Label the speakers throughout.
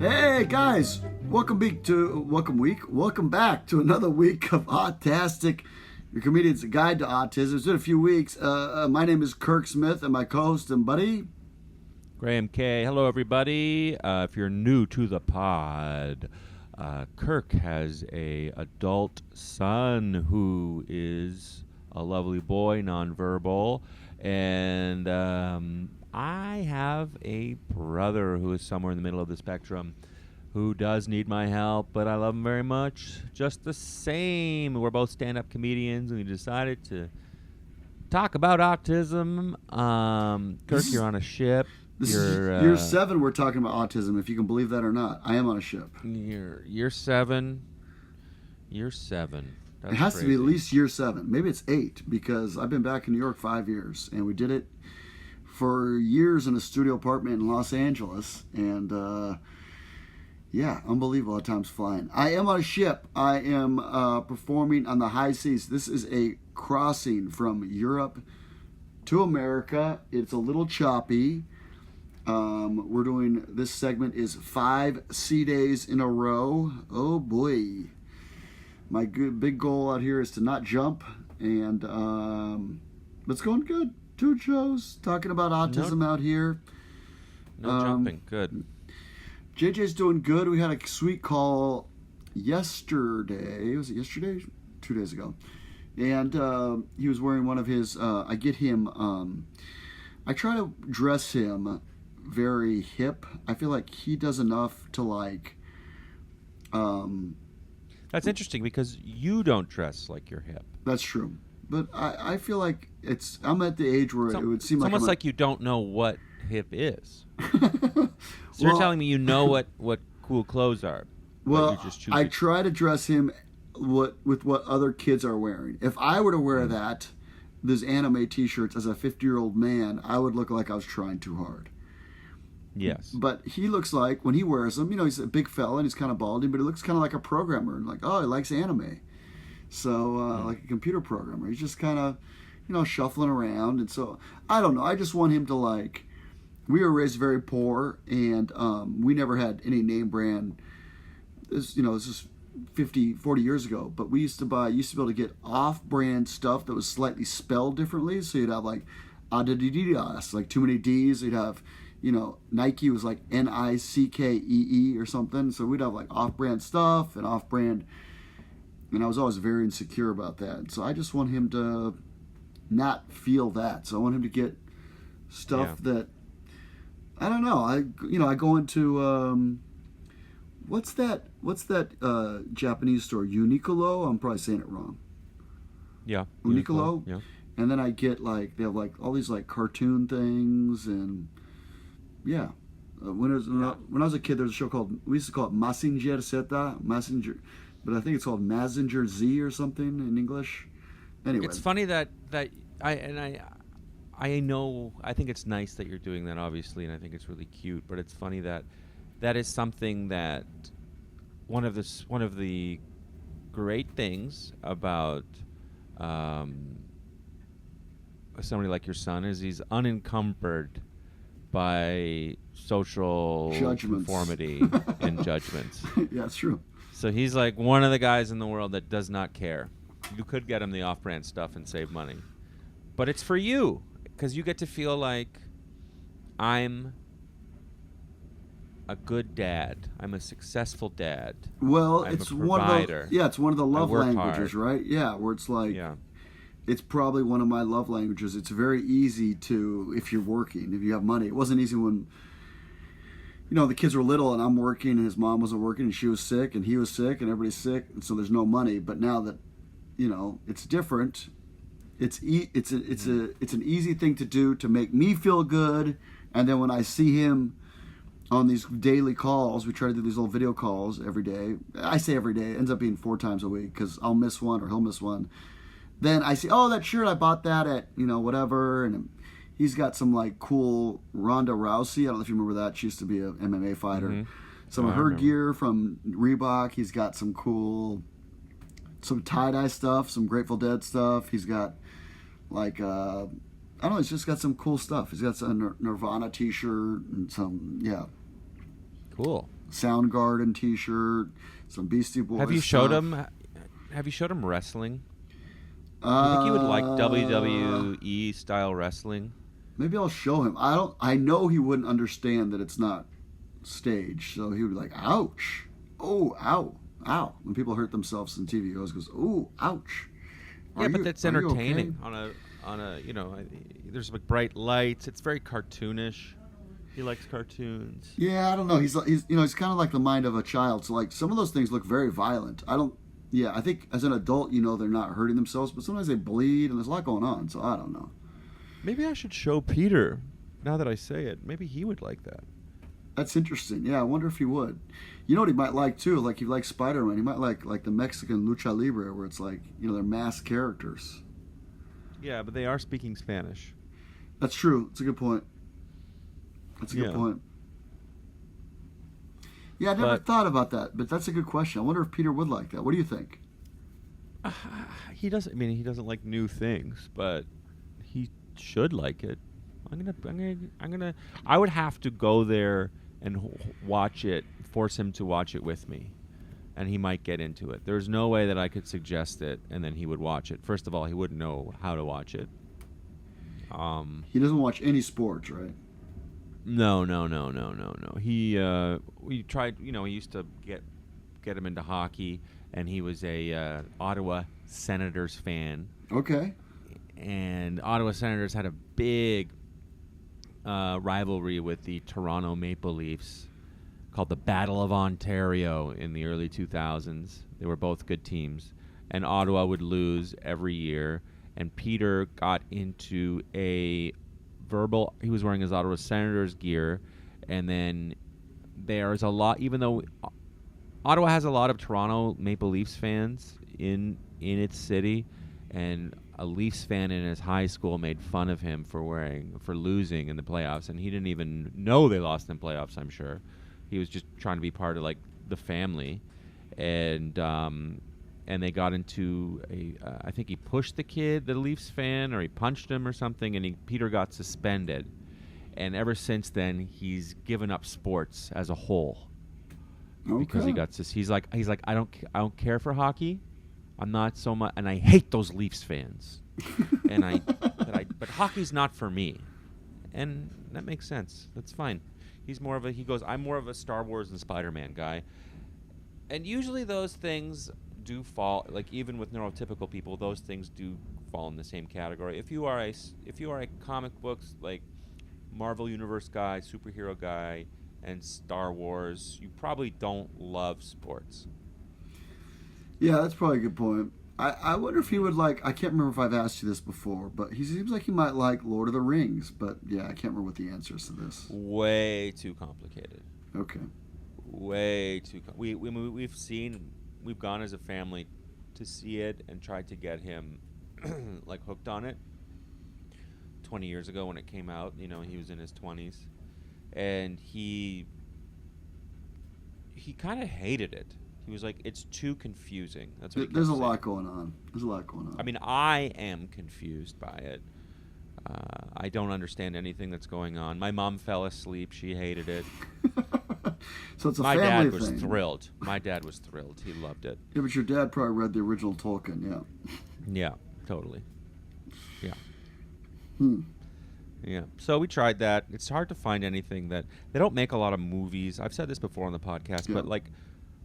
Speaker 1: Hey guys, welcome back to another week of Autastic, your comedian's guide to autism. It's been a few weeks. My name is Kirk Smith, and my co-host and buddy
Speaker 2: Graham K. Hello, everybody. If you're new to the pod, Kirk has a adult son who is a lovely boy, nonverbal, and I have a brother who is somewhere in the middle of the spectrum who does need my help, but I love him very much just the same. We're both stand-up comedians, and we decided to talk about autism. Kirk, you're on a ship.
Speaker 1: This is year 7 we're talking about autism, if you can believe that or not. I am on a ship.
Speaker 2: Year 7. Year 7. That's
Speaker 1: it has
Speaker 2: crazy.
Speaker 1: to be at least year 7. Maybe it's 8, because I've been back in New York 5 years, and we did it for years in a studio apartment in Los Angeles, and yeah, unbelievable how time's flying. I am on a ship. I am performing on the high seas. This is a crossing from Europe to America. It's a little choppy. We're doing, this segment is 5 sea days in a row. Oh boy. My big goal out here is to not jump, and it's going good. 2 shows talking about autism out here.
Speaker 2: No jumping. Good.
Speaker 1: JJ's doing good. We had a sweet call yesterday. Was it yesterday? 2 days ago. And he was wearing one of his, I try to dress him very hip. I feel like he does enough to
Speaker 2: That's interesting because you don't dress like you're hip.
Speaker 1: That's true. But I feel like I'm at the age where it would seem
Speaker 2: it's
Speaker 1: like
Speaker 2: almost like you don't know what hip is. So
Speaker 1: Well,
Speaker 2: you're telling me you know what cool clothes are.
Speaker 1: Well,
Speaker 2: you just choose
Speaker 1: I try to dress him with what other kids are wearing. If I were to wear those anime t-shirts as a 50-year-old man, I would look like I was trying too hard.
Speaker 2: Yes.
Speaker 1: But he looks like, when he wears them, he's a big fella and he's kind of balding, but he looks kind of like a programmer. Like, oh, he likes anime. So, like a computer programmer. He's just kind of, shuffling around. And so, I don't know. I just want him to, we were raised very poor, and we never had any name brand. This is 40 years ago. But we used to be able to get off-brand stuff that was slightly spelled differently. So you'd have, Adidas, like too many Ds. You'd have, Nike was like Nickee or something. So we'd have, off-brand stuff and off-brand. And I was always very insecure about that. So I just want him to not feel that. So I want him to get stuff that, I don't know. I go into, what's that Japanese store? Uniqlo? I'm probably saying it wrong.
Speaker 2: Yeah.
Speaker 1: Uniqlo?
Speaker 2: Yeah.
Speaker 1: And then I get they have all these cartoon things, and yeah. When I was a kid, there was a show we used to call it Mazinger Z, but I think it's called Mazinger Z or something in English. Anyway,
Speaker 2: It's funny that I know, I think it's nice that you're doing that, obviously, and I think it's really cute, but it's funny that is something that one of the great things about somebody like your son is he's unencumbered by social conformity and judgments.
Speaker 1: Yeah, it's true.
Speaker 2: So he's like one of the guys in the world that does not care. You could get him the off-brand stuff and save money. But it's for you, because you get to feel like I'm a good dad. I'm a successful dad.
Speaker 1: Well,
Speaker 2: it's
Speaker 1: one of the love languages,
Speaker 2: hard.
Speaker 1: Right? Yeah, where it's it's probably one of my love languages. It's very easy to, if you're working, if you have money. It wasn't easy when the kids were little and I'm working and his mom wasn't working and she was sick and he was sick and everybody's sick, and so there's no money. But now that it's different, it's an easy thing to do to make me feel good. And then when I see him on these daily calls, we try to do these little video calls every day. I say every day, it ends up being 4 times a week because I'll miss one or he'll miss one. Then I see, oh, that shirt, I bought that at whatever, and he's got some cool Ronda Rousey. I don't know if you remember that. She used to be an MMA fighter. Mm-hmm. Some of her gear from Reebok. He's got some tie-dye stuff, some Grateful Dead stuff. He's got I don't know, he's just got some cool stuff. He's got some Nirvana t-shirt and some, yeah.
Speaker 2: Cool.
Speaker 1: Soundgarden T-shirt, some Beastie Boys.
Speaker 2: Have you
Speaker 1: stuff.
Speaker 2: showed him? Have you showed him wrestling? You think he would like WWE style wrestling?
Speaker 1: Maybe I'll show him. I know he wouldn't understand that it's not staged, so he would be like, "Ouch! Oh, ow, ow!" When people hurt themselves in TV, he always goes, "Ooh, ouch!"
Speaker 2: Yeah, but that's entertaining.
Speaker 1: Okay?
Speaker 2: On a there's like bright lights. It's very cartoonish. He likes cartoons.
Speaker 1: Yeah, I don't know. He's kind of like the mind of a child. So like some of those things look very violent. Yeah, I think as an adult, they're not hurting themselves, but sometimes they bleed and there's a lot going on. So I don't know.
Speaker 2: Maybe I should show Peter. Now that I say it, maybe he would like that.
Speaker 1: That's interesting. Yeah, I wonder if he would. You know what he might like too? Like he likes Spider-Man. He might like the Mexican lucha libre, where it's like they're masked characters.
Speaker 2: Yeah, but they are speaking Spanish.
Speaker 1: That's true. It's a good point. That's a good point. Yeah, I never thought about that, but that's a good question. I wonder if Peter would like that. What do you think?
Speaker 2: He doesn't. I mean, he doesn't like new things, but he should like it. I would have to go there and watch it, force him to watch it with me, and he might get into it. There's no way that I could suggest it and then he would watch it. First of all, he wouldn't know how to watch it.
Speaker 1: He doesn't watch any sports, right?
Speaker 2: No. We tried. We used to get him into hockey, and he was a Ottawa Senators fan.
Speaker 1: Okay.
Speaker 2: And Ottawa Senators had a big rivalry with the Toronto Maple Leafs called the Battle of Ontario in the early 2000s. They were both good teams, and Ottawa would lose every year. And Peter got into he was wearing his Ottawa Senators gear, and then there's a lot, even though Ottawa has a lot of Toronto Maple Leafs fans in its city, and a Leafs fan in his high school made fun of him for losing in the playoffs, and he didn't even know they lost in playoffs. I'm sure he was just trying to be part of like the family, and they got into I think he pushed the Leafs fan, or he punched him or something, and Peter got suspended, and ever since then he's given up sports as a whole.
Speaker 1: Okay.
Speaker 2: Because he's like I don't care for hockey. I'm not so much, and I hate those Leafs fans. And but hockey's not for me, and that makes sense. That's fine. He goes, I'm more of a Star Wars and Spider-Man guy, and usually those things do fall, like even with neurotypical people, those things do fall in the same category. If you are a comic books like Marvel Universe guy, superhero guy, and Star Wars, you probably don't love sports.
Speaker 1: Yeah, that's probably a good point. I wonder if he would like, I can't remember if I've asked you this before, but he seems like he might like Lord of the Rings, but yeah, I can't remember what the answer is to this.
Speaker 2: Way too complicated.
Speaker 1: Okay.
Speaker 2: Way too we've gone as a family to see it and tried to get him like hooked on it 20 years ago when it came out. He was in his 20s, and he kind of hated it. He was like, it's too confusing. That's what
Speaker 1: There's a lot going on. I mean,
Speaker 2: I am confused by it. I don't understand anything that's going on. My mom fell asleep. She hated it.
Speaker 1: So it's a
Speaker 2: My
Speaker 1: family
Speaker 2: dad
Speaker 1: thing.
Speaker 2: was thrilled. My dad was thrilled. He loved it.
Speaker 1: Yeah, but your dad probably read the original Tolkien, yeah.
Speaker 2: Yeah, totally. Yeah.
Speaker 1: Hmm.
Speaker 2: Yeah. So we tried that. It's hard to find anything that... They don't make a lot of movies. I've said this before on the podcast, but like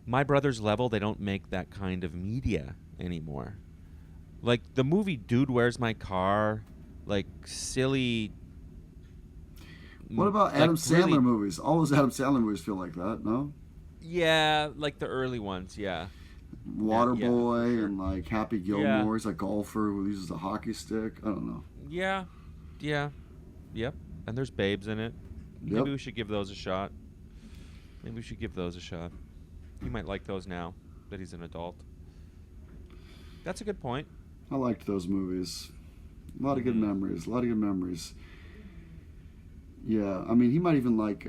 Speaker 2: my brother's level, they don't make that kind of media anymore. Like the movie Dude, Where's My Car? Like silly...
Speaker 1: What about Adam Sandler movies? All those Adam Sandler movies feel like that, no?
Speaker 2: Yeah, like the early ones, yeah.
Speaker 1: Waterboy
Speaker 2: sure.
Speaker 1: and like Happy Gilmore. He's a golfer who uses a hockey stick. I don't know.
Speaker 2: Yeah. Yep. And there's babes in it.
Speaker 1: Yep.
Speaker 2: Maybe we should give those a shot. He might like those now that he's an adult. That's a good point.
Speaker 1: I liked those movies. A lot of good memories. Yeah, I mean, he might even like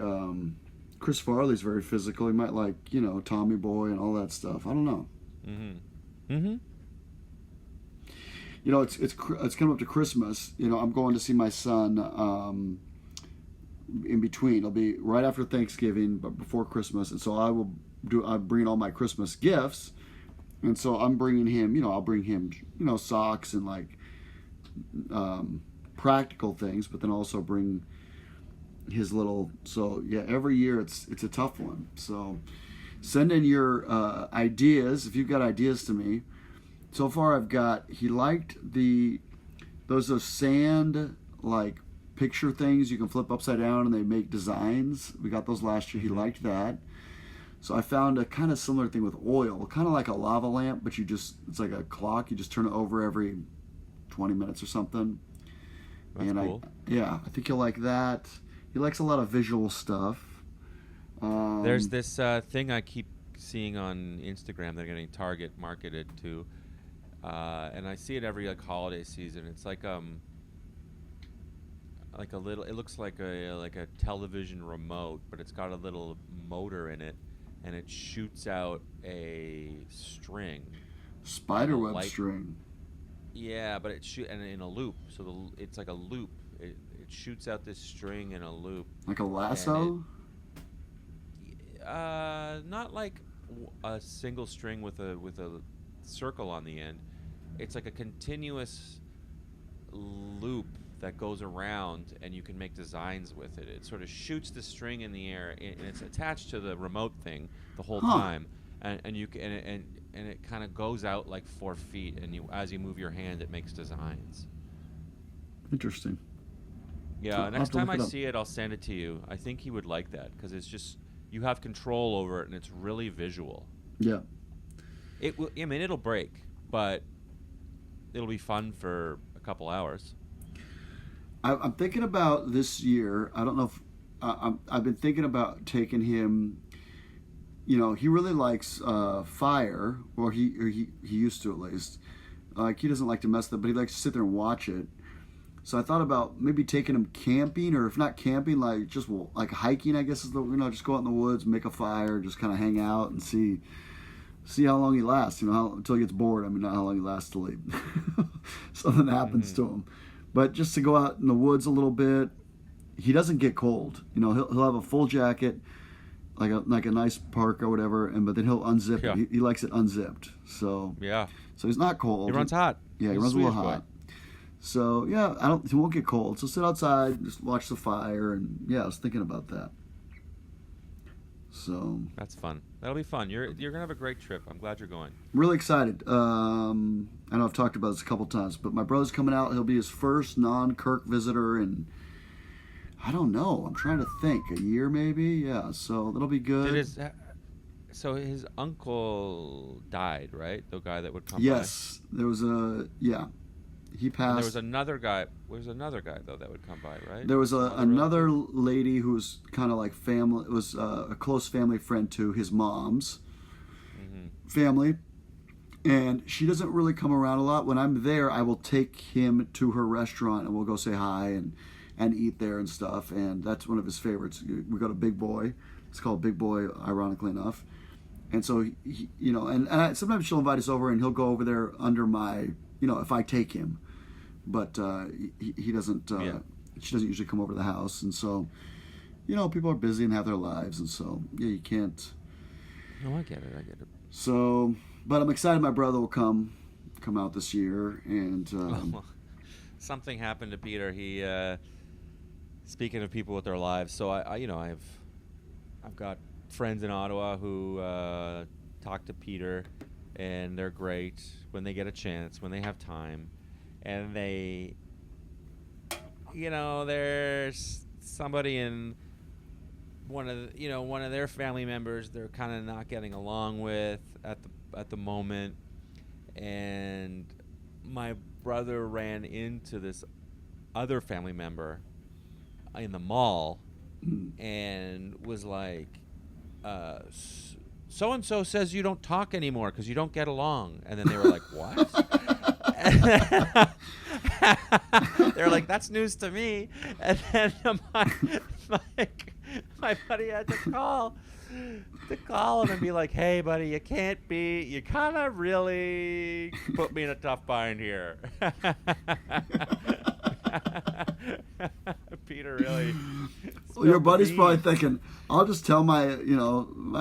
Speaker 1: Chris Farley's very physical. He might like, Tommy Boy and all that stuff. I don't know. It's coming up to Christmas. I'm going to see my son in between. It'll be right after Thanksgiving, but before Christmas. And so I'm bringing all my Christmas gifts. And so I'm bringing him, I'll bring him, socks and like practical things, but then also bring his little. So yeah, every year it's a tough one. So send in your ideas if you've got ideas to me. So far he liked those sand like picture things you can flip upside down and they make designs. We got those last year. He liked that. So I found a kind of similar thing with oil, kind of like a lava lamp, but it's like a clock. You just turn it over every 20 minutes or something.
Speaker 2: That's cool.
Speaker 1: I think he'll like that. He likes a lot of visual stuff.
Speaker 2: There's this thing I keep seeing on Instagram they're getting Target marketed to, and I see it every like holiday season. It's like a little. It looks like a television remote, but it's got a little motor in it, and it shoots out a string.
Speaker 1: Spiderweb string.
Speaker 2: Yeah, but and in a loop. So it's like a loop. It shoots out this string in a loop.
Speaker 1: Like a lasso?
Speaker 2: Not like a single string with a circle on the end. It's like a continuous loop that goes around, and you can make designs with it. It sort of shoots the string in the air, and it's attached to the remote thing the whole time, and it kind of goes out like 4 feet, and as you move your hand, it makes designs.
Speaker 1: Interesting.
Speaker 2: Yeah, next time I see it, I'll send it to you. I think he would like that because it's just you have control over it, and it's really visual.
Speaker 1: Yeah.
Speaker 2: It'll break, but it'll be fun for a couple hours.
Speaker 1: I'm thinking about this year. I don't know if I've been thinking about taking him. He really likes fire, or he used to at least. Like he doesn't like to mess with it, but he likes to sit there and watch it. So I thought about maybe taking him camping, or if not camping, like just like hiking. I guess is just go out in the woods, make a fire, just kind of hang out and see how long he lasts. Until he gets bored. I mean, not how long he lasts till something happens to him. But just to go out in the woods a little bit. He doesn't get cold. He'll have a full jacket, like a nice parka or whatever, but then he'll unzip it. He likes it unzipped. So
Speaker 2: yeah.
Speaker 1: So he's not cold.
Speaker 2: He runs hot.
Speaker 1: Yeah, he runs a little hot. So yeah, he won't get cold. So sit outside, just watch the fire, and yeah, I was thinking about that. So
Speaker 2: that's fun. That'll be fun. You're gonna have a great trip. I'm glad you're going.
Speaker 1: Really excited. I know I've talked about this a couple times, but my brother's coming out. He'll be his first non-Kirk visitor, and I don't know. I'm trying to think. A year maybe. Yeah. So that'll be good.
Speaker 2: So his uncle died, right? The guy that would come.
Speaker 1: Yes, there was he passed.
Speaker 2: And there was another guy. There's another guy though that would come by, right?
Speaker 1: There was another lady who was kind of like family. It was a close family friend to his mom's family, and she doesn't really come around a lot. When I'm there, I will take him to her restaurant, and we'll go say hi and eat there and stuff. And that's one of his favorites. We go to Big Boy. It's called Big Boy, ironically enough. And so sometimes she'll invite us over, and he'll go over there under my, if I take him. But he doesn't. She doesn't usually come over to the house, and so, people are busy and have their lives, and so you can't.
Speaker 2: No, I get it.
Speaker 1: So, but I'm excited. My brother will come out this year, and
Speaker 2: something happened to Peter. He, speaking of people with their lives, so I've got friends in Ottawa who talk to Peter, and they're great when they get a chance, when they have time. And there's somebody in one of their family members they're kind of not getting along with at the moment, and my brother ran into this other family member in the mall and was like, so and so says you don't talk anymore because you don't get along. And then they were like, what? They're like, that's news to me. And then my buddy had to call him and be like, hey buddy, you kind of really put me in a tough bind here. Peter really.
Speaker 1: Well, your
Speaker 2: spilled the
Speaker 1: buddy's probably
Speaker 2: beans.
Speaker 1: thinking, I'll just tell my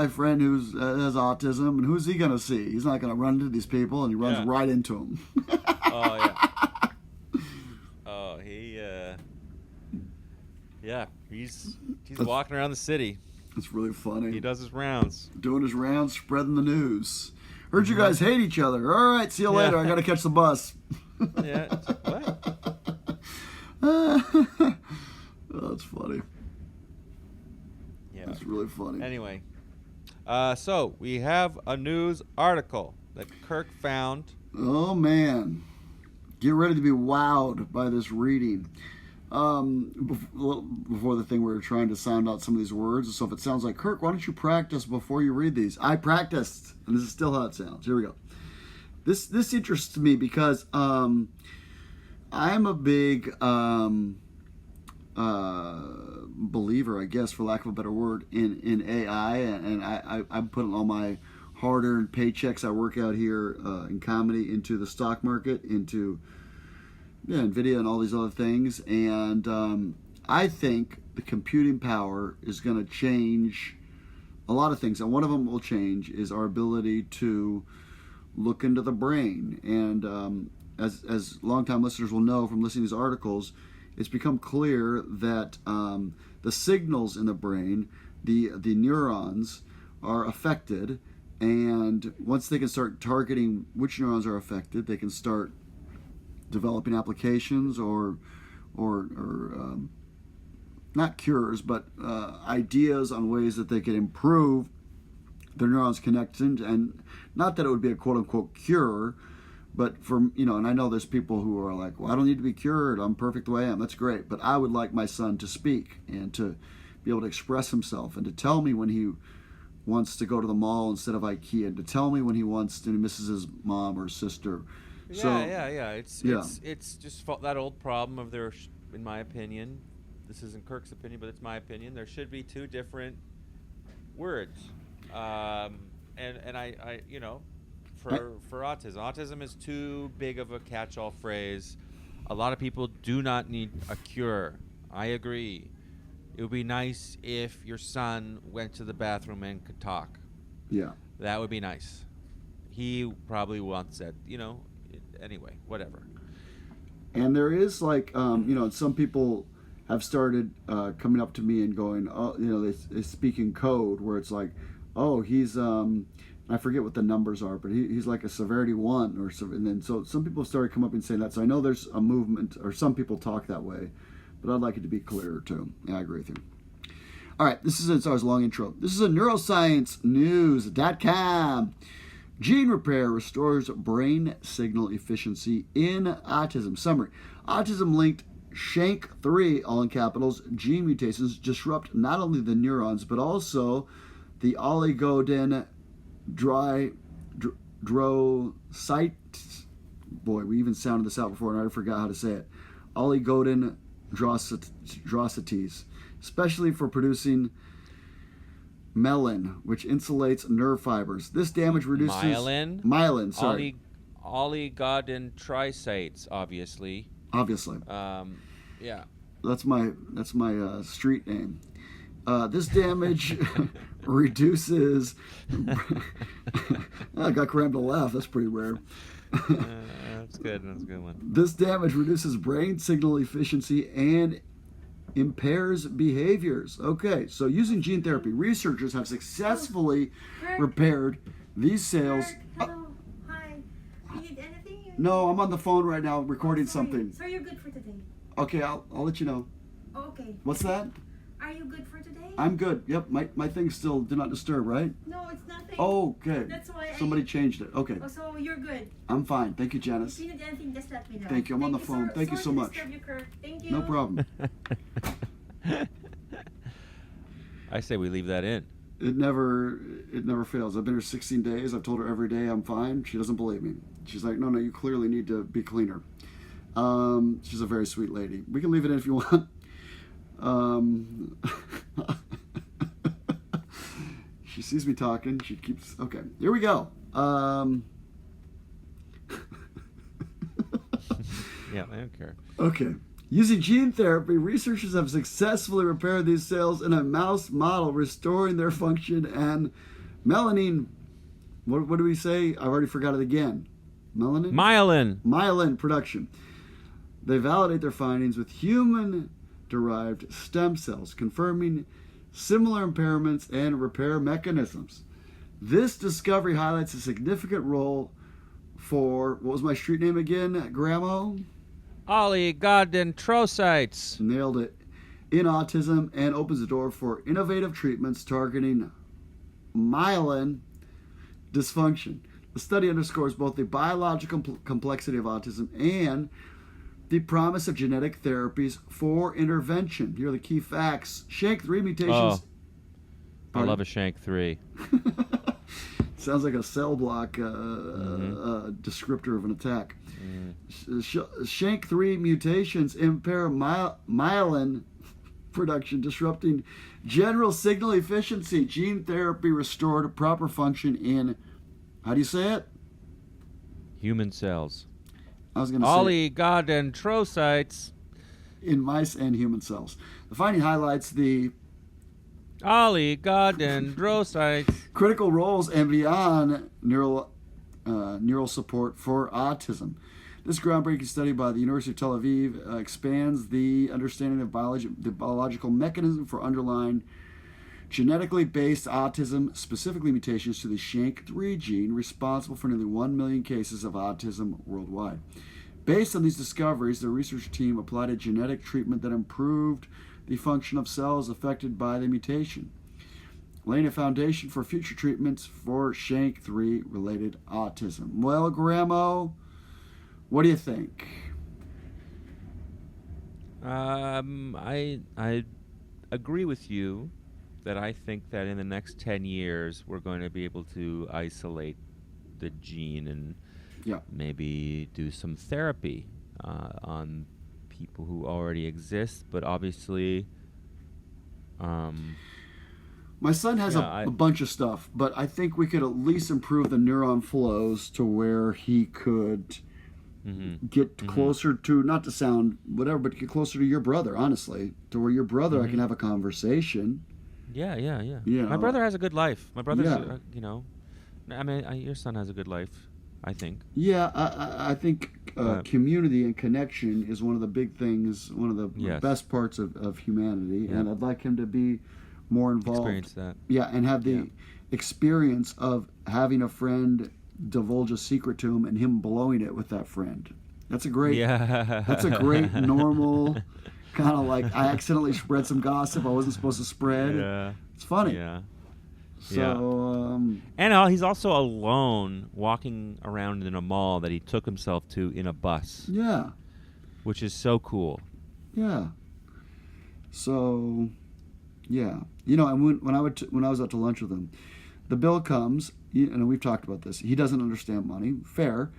Speaker 1: friend who's has autism, and who's he gonna see? He's not gonna run into these people, and he runs
Speaker 2: Yeah.
Speaker 1: right into them.
Speaker 2: Oh yeah. Oh, yeah, he's walking around the city.
Speaker 1: It's really funny.
Speaker 2: He does his rounds.
Speaker 1: Doing his rounds, spreading the news. Heard you guys hate each other. All right, see you later. I gotta catch the bus.
Speaker 2: Yeah. It's like, what?
Speaker 1: Oh, that's funny.
Speaker 2: Yeah.
Speaker 1: That's really funny.
Speaker 2: Anyway, so we have a news article that Kirk found.
Speaker 1: Oh man, get ready to be wowed by this reading. Before the thing, we were trying to sound out some of these words. So if it sounds like Kirk, why don't you practice before you read these? I practiced, and this is still how it sounds. Here we go. This interests me because I'm a big believer, I guess, for lack of a better word, in AI, and I'm putting all my hard-earned paychecks I work out here in comedy into the stock market, into NVIDIA and all these other things. And I think the computing power is going to change a lot of things. And one of them will change is our ability to look into the brain. And as longtime listeners will know from listening to these articles, it's become clear that the signals in the brain, the neurons, are affected. And once they can start targeting which neurons are affected, they can start developing applications or not cures, but ideas on ways that they could improve their neurons connections. And not that it would be a quote unquote cure, but and I know there's people who are like, well, I don't need to be cured. I'm perfect the way I am. That's great. But I would like my son to speak and to be able to express himself and to tell me when he wants to go to the mall instead of IKEA, and to tell me when he misses his mom or sister.
Speaker 2: Yeah. It's just that old problem of in my opinion, this isn't Kirk's opinion, but it's my opinion. There should be two different words, and I for autism is too big of a catch-all phrase. A lot of people do not need a cure. I agree. It would be nice if your son went to the bathroom and could talk.
Speaker 1: Yeah.
Speaker 2: That would be nice. He probably once said, anyway, whatever.
Speaker 1: And there is some people have started coming up to me and going, oh, they speak in code where it's like, oh, he's, I forget what the numbers are, but he's like a severity 1 and then so some people started coming up and saying that. So I know there's a movement, or some people talk that way, but I'd like it to be clearer too. Yeah, I agree with you. All right, this is a long intro. This is a neurosciencenews.com. Gene repair restores brain signal efficiency in autism. Summary. Autism-linked SHANK3, all in capitals, gene mutations disrupt not only the neurons, but also the oligodendrocyte. Boy, we even sounded this out before, and I forgot how to say it. Oligodendrocytes, especially for producing myelin, which insulates nerve fibers. This damage reduces myelin. Sorry,
Speaker 2: oligodendrocytes, obviously.
Speaker 1: Yeah. That's my street name. This damage reduces. I got crammed to laugh. That's pretty rare.
Speaker 2: That's good. That's a good one.
Speaker 1: This damage reduces brain signal efficiency and impairs behaviors. Okay, so using gene therapy, researchers have successfully repaired these cells.
Speaker 3: Hello. Hi. You need anything?
Speaker 1: No, I'm on the phone right now recording something.
Speaker 3: So you're good for today?
Speaker 1: Okay, I'll let you know.
Speaker 3: Oh, okay.
Speaker 1: What's that?
Speaker 3: Are you good for today?
Speaker 1: I'm good. Yep, my thing's still do not disturb, right?
Speaker 3: No, it's nothing.
Speaker 1: Oh, okay.
Speaker 3: That's why
Speaker 1: Somebody changed it. Okay.
Speaker 3: Oh, so you're good.
Speaker 1: I'm fine. Thank you,
Speaker 3: If
Speaker 1: Janice.
Speaker 3: you need anything, just let me know.
Speaker 1: Thank you. I'm on the phone. Thank you so
Speaker 3: sorry to
Speaker 1: much.
Speaker 3: disturb you, Kirk. Thank you.
Speaker 1: No problem.
Speaker 2: I say we leave that in.
Speaker 1: It never fails. I've been here 16 days. I've told her every day I'm fine. She doesn't believe me. She's like, no, you clearly need to be cleaner. She's a very sweet lady. We can leave it in if you want. She sees me talking. She keeps. Okay, here we go.
Speaker 2: Yeah, I don't care.
Speaker 1: Okay. Using gene therapy, researchers have successfully repaired these cells in a mouse model, restoring their function and melanin. What do we say? I already forgot it again. Melanin? Myelin production. They validate their findings with human-derived stem cells, confirming similar impairments and repair mechanisms. This discovery highlights a significant role for, what was my street name again, Gramo?
Speaker 2: Oligodendrocytes.
Speaker 1: Nailed it. In autism, and opens the door for innovative treatments targeting myelin dysfunction. The study underscores both the biological complexity of autism and the promise of genetic therapies for intervention. Here are the key facts. SHANK3 mutations.
Speaker 2: I love a SHANK3.
Speaker 1: Sounds like a cell block descriptor of an attack. SHANK3 mutations impair myelin production, disrupting general signal efficiency. Gene therapy restored proper function in, how do you say it?
Speaker 2: Human cells.
Speaker 1: I was going to say
Speaker 2: Oligodendrocytes.
Speaker 1: in mice and human cells. The finding highlights the
Speaker 2: Oligodendrocytes.
Speaker 1: critical roles and beyond neural support for autism. This groundbreaking study by the University of Tel Aviv expands the understanding of the biological mechanism for underlying genetically based autism, specifically mutations to the SHANK3 gene, responsible for nearly 1 million cases of autism worldwide. Based on these discoveries, the research team applied a genetic treatment that improved the function of cells affected by the mutation, laying a foundation for future treatments for SHANK3 related autism. Well, Gramo, what do you think?
Speaker 2: I agree with you that I think that in the next 10 years we're going to be able to isolate the gene and maybe do some therapy on people who already exist, but obviously
Speaker 1: my son has a bunch of stuff, but I think we could at least improve the neuron flows to where he could get closer to, not to sound whatever, but get closer to your brother, honestly, to where your brother I can have a conversation.
Speaker 2: Yeah.
Speaker 1: You
Speaker 2: My
Speaker 1: know.
Speaker 2: brother has a good life. My brother's, I mean, your son has a good life, I think.
Speaker 1: Yeah, I think community and connection is one of the big things, one of the best parts of humanity, and I'd like him to be more involved.
Speaker 2: Experience that.
Speaker 1: Yeah, and have the experience of having a friend divulge a secret to him and him blowing it with that friend. That's a great, that's a great normal kind of like, I accidentally spread some gossip I wasn't supposed to spread.
Speaker 2: Yeah.
Speaker 1: It's funny.
Speaker 2: Yeah.
Speaker 1: So,
Speaker 2: and he's also alone walking around in a mall that he took himself to in a bus.
Speaker 1: Yeah.
Speaker 2: Which is so cool.
Speaker 1: Yeah. So, yeah. You know, and when I was out to lunch with him, the bill comes, and we've talked about this. He doesn't understand money. Fair.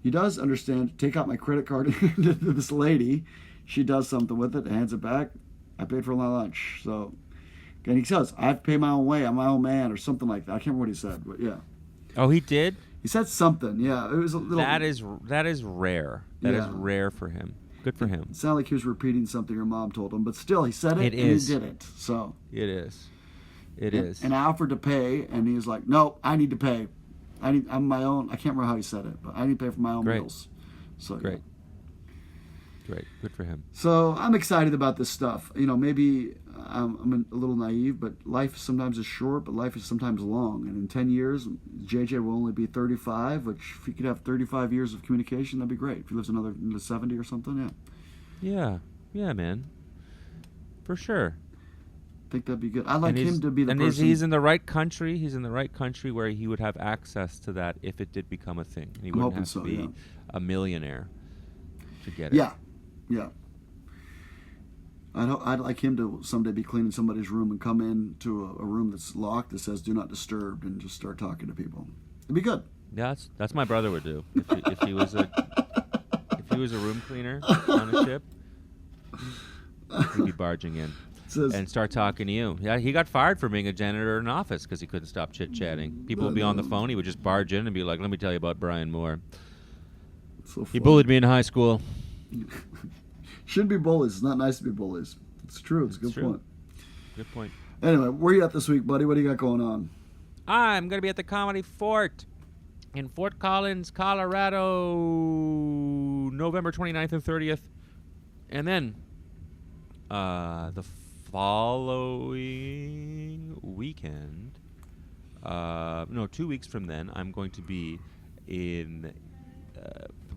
Speaker 1: He does understand, take out my credit card to this lady. She does something with it, hands it back. I paid for my lunch. So, and he says, I have to pay my own way. I'm my own man, or something like that. I can't remember what he said, but yeah.
Speaker 2: Oh, he did?
Speaker 1: He said something, yeah. It was a little...
Speaker 2: That is rare. That is rare for him. Good for him.
Speaker 1: It sounded like he was repeating something your mom told him, but still, he said it and he did it. So
Speaker 2: It is. It is.
Speaker 1: And I offered to pay, and he was like, no, I need to pay. I'm my own... I can't remember how he said it, but I need to pay for my own meals. So,
Speaker 2: Great. Yeah. Great. Good for him.
Speaker 1: So I'm excited about this stuff. You know, maybe I'm a little naive, but life sometimes is short, but life is sometimes long. And in 10 years, JJ will only be 35, which if he could have 35 years of communication, that'd be great. If he lives another 70 or something,
Speaker 2: Yeah, man. For sure.
Speaker 1: I think that'd be good. I'd like him to be the person.
Speaker 2: And he's in the right country. He's in the right country where he would have access to that if it did become a thing. And he wouldn't have to be a millionaire to get it.
Speaker 1: Yeah. I'd like him to someday be cleaning somebody's room and come into a room that's locked that says "Do not disturb" and just start talking to people. It'd be good.
Speaker 2: Yeah, that's my brother would do if he was a room cleaner on a ship. He'd be barging in and start talking to you. Yeah, he got fired for being a janitor in an office because he couldn't stop chit-chatting. People would be on the phone. He would just barge in and be like, "Let me tell you about Brian Moore.
Speaker 1: So
Speaker 2: he bullied me in high school."
Speaker 1: Shouldn't be bullies. It's not nice to be bullies. It's true. It's a good
Speaker 2: true.
Speaker 1: point.
Speaker 2: Good point.
Speaker 1: Anyway, where you at this week, buddy? What do you got going on?
Speaker 2: I'm going to be at the Comedy Fort in Fort Collins, Colorado, November 29th and 30th. And then the following weekend, 2 weeks from then, I'm going to be in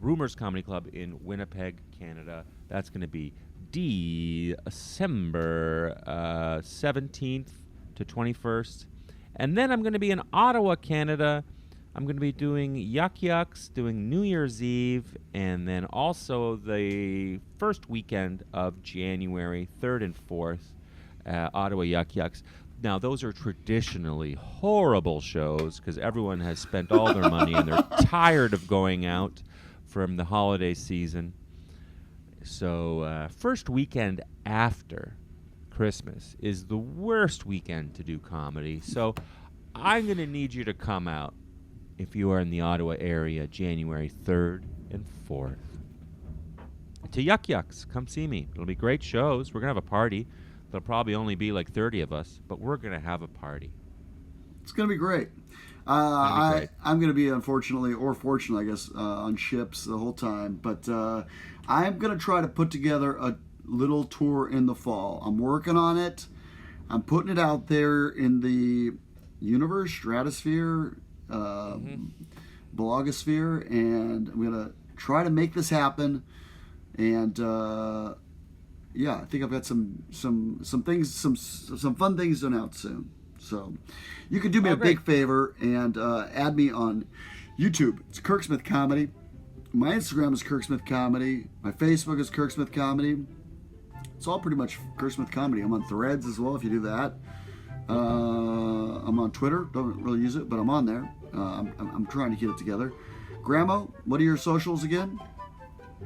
Speaker 2: Rumors Comedy Club in Winnipeg, Canada. That's going to be December 17th to 21st. And then I'm going to be in Ottawa, Canada. I'm going to be doing Yuck Yucks, doing New Year's Eve, and then also the first weekend of January, 3rd and 4th, Ottawa Yuck Yucks. Now, those are traditionally horrible shows because everyone has spent all their money and they're tired of going out from the holiday season. So, first weekend after Christmas is the worst weekend to do comedy. So, I'm going to need you to come out if you are in the Ottawa area, January 3rd and 4th. To Yuck Yucks, come see me. It'll be great shows. We're going to have a party. There'll probably only be like 30 of us, but we're going to have a party.
Speaker 1: It's going to be great.
Speaker 2: Great.
Speaker 1: I'm going to be, unfortunately, or fortunately, I guess, on ships the whole time. But I'm going to try to put together a little tour in the fall. I'm working on it. I'm putting it out there in the universe, stratosphere, blogosphere, and I'm going to try to make this happen. And yeah, I think I've got some things, some fun things to announce soon. So you can do me a big favor and add me on YouTube. It's Kirk Smith Comedy. My Instagram is Kirk Smith Comedy. My Facebook is Kirk Smith Comedy. It's all pretty much Kirk Smith Comedy. I'm on Threads as well if you do that. I'm on Twitter. Don't really use it, but I'm on there. I'm trying to get it together. Gramo, what are your socials again?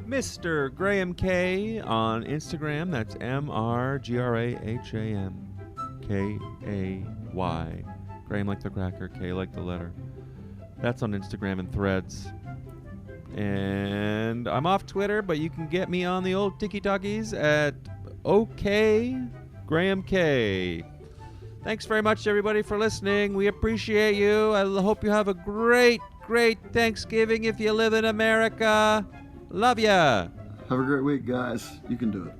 Speaker 2: Mr. Graham K on Instagram. That's MrGrahamKay. Graham like the cracker, K like the letter. That's on Instagram and Threads. And I'm off Twitter, but you can get me on the old TikTokies at OKGrahamK. Thanks very much, everybody, for listening. We appreciate you. I hope you have a great, great Thanksgiving if you live in America. Love ya.
Speaker 1: Have a great week, guys. You can do it.